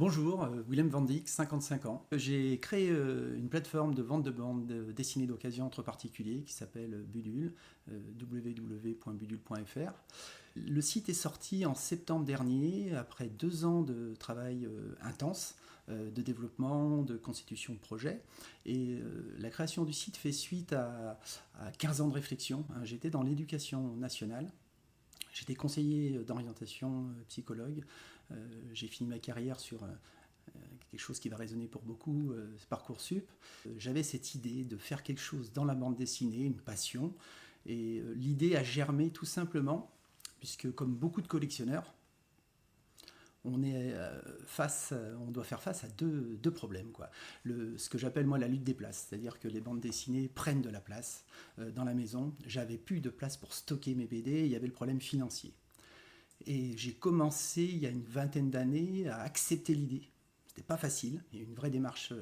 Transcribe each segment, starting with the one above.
Bonjour, Willem van Dijk, 55 ans. J'ai créé une plateforme de vente de bandes dessinées d'occasion entre particuliers qui s'appelle Budule, www.budule.fr. Le site est sorti en septembre dernier, après 2 ans de travail intense, de développement, de constitution de projet. Et la création du site fait suite à 15 ans de réflexion. J'étais dans l'éducation nationale. J'étais conseiller d'orientation psychologue. J'ai fini ma carrière sur quelque chose qui va résonner pour beaucoup, Parcoursup. J'avais cette idée de faire quelque chose dans la bande dessinée, une passion. Et l'idée a germé tout simplement, puisque comme beaucoup de collectionneurs, on doit faire face à deux problèmes, quoi. Ce que j'appelle moi la lutte des places, c'est-à-dire que les bandes dessinées prennent de la place dans la maison. J'avais plus de place pour stocker mes BD, et il y avait le problème financier. Et j'ai commencé il y a une vingtaine d'années à accepter l'idée. C'était pas facile, il y a eu une vraie démarche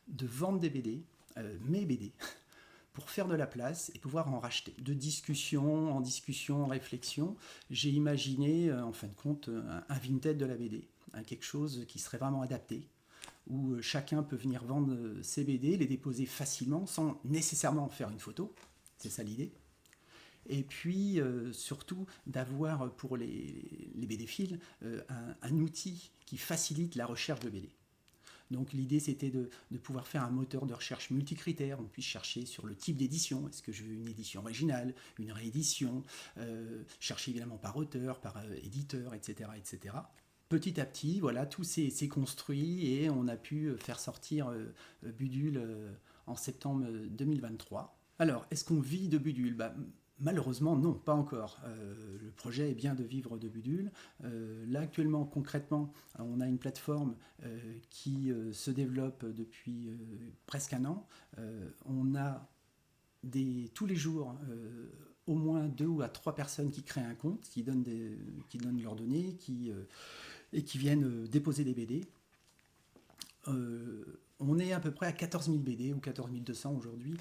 de vendre des BD, mes BD, pour faire de la place et pouvoir en racheter. De discussion en discussion, en réflexion, j'ai imaginé en fin de compte un Vinted de la BD, quelque chose qui serait vraiment adapté, où chacun peut venir vendre ses BD, les déposer facilement sans nécessairement en faire une photo, c'est ça l'idée. Et puis surtout d'avoir pour les BD-philes un outil qui facilite la recherche de BD. Donc l'idée c'était de pouvoir faire un moteur de recherche multicritère, on puisse chercher sur le type d'édition, est-ce que je veux une édition originale, une réédition, chercher évidemment par auteur, par éditeur, etc., etc. Petit à petit, voilà, tout s'est construit et on a pu faire sortir Budule en septembre 2023. Alors, est-ce qu'on vit de Budule ? Malheureusement, non, pas encore. Le projet est bien de vivre de Budule. Là, actuellement, concrètement, on a une plateforme qui se développe depuis presque un an. On a tous les jours au moins 2 ou 3 personnes qui créent un compte, qui donnent leurs données et qui viennent déposer des BD. On est à peu près à 14 000 BD ou 14 200 aujourd'hui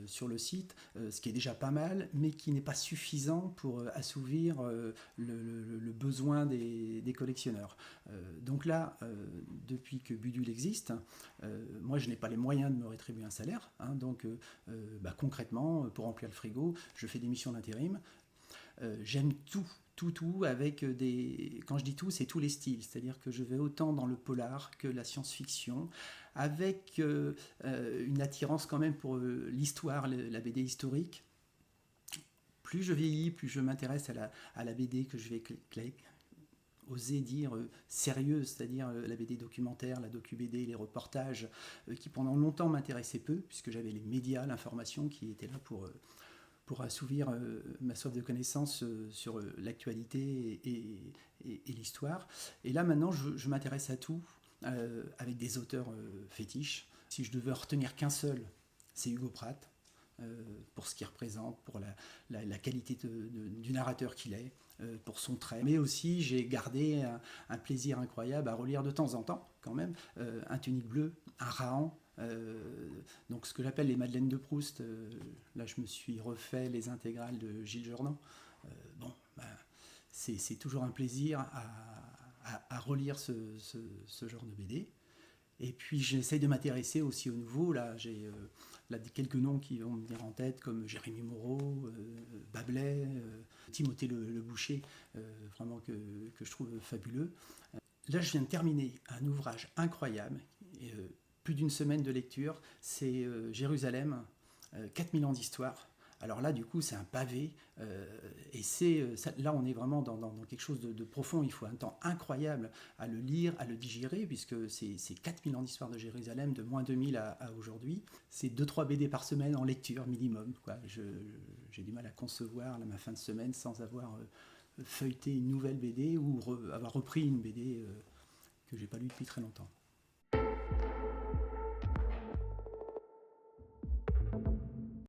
sur le site, ce qui est déjà pas mal, mais qui n'est pas suffisant pour assouvir le besoin des collectionneurs. Donc là, depuis que Budule existe, moi je n'ai pas les moyens de me rétribuer un salaire, donc concrètement, pour remplir le frigo, je fais des missions d'intérim. J'aime tout avec des... Quand je dis tout, c'est tous les styles. C'est-à-dire que je vais autant dans le polar que la science-fiction, avec une attirance quand même pour l'histoire, la BD historique. Plus je vieillis, plus je m'intéresse à la BD que je vais oser dire sérieuse, c'est-à-dire la BD documentaire, la docu-BD, les reportages, qui pendant longtemps m'intéressaient peu, puisque j'avais les médias, l'information qui était là pour assouvir ma soif de connaissances sur l'actualité et l'histoire. Et là, maintenant, je m'intéresse à tout, avec des auteurs fétiches. Si je devais retenir qu'un seul, c'est Hugo Pratt, pour ce qu'il représente, pour la qualité du narrateur qu'il est, pour son trait. Mais aussi, j'ai gardé un plaisir incroyable à relire de temps en temps, quand même, un Tunique bleu, un Rahan, donc ce que j'appelle les Madeleines de Proust. Là je me suis refait les intégrales de Gilles Jordan. C'est toujours un plaisir à relire ce genre de BD. Et puis j'essaye de m'intéresser aussi au nouveau. Là j'ai quelques noms qui vont me venir en tête, comme Jérémy Moreau, Babelais, Timothée le Boucher, vraiment que je trouve fabuleux. Là je viens de terminer un ouvrage incroyable, plus d'une semaine de lecture, c'est Jérusalem, 4000 ans d'histoire. Alors là, du coup, c'est un pavé, et là, on est vraiment dans quelque chose de profond. Il faut un temps incroyable à le lire, à le digérer, puisque c'est 4000 ans d'histoire de Jérusalem, de moins 2000 à aujourd'hui. C'est 2-3 BD par semaine en lecture minimum, quoi. J'ai du mal à concevoir ma fin de semaine sans avoir feuilleté une nouvelle BD ou avoir repris une BD que j'ai pas lue depuis très longtemps.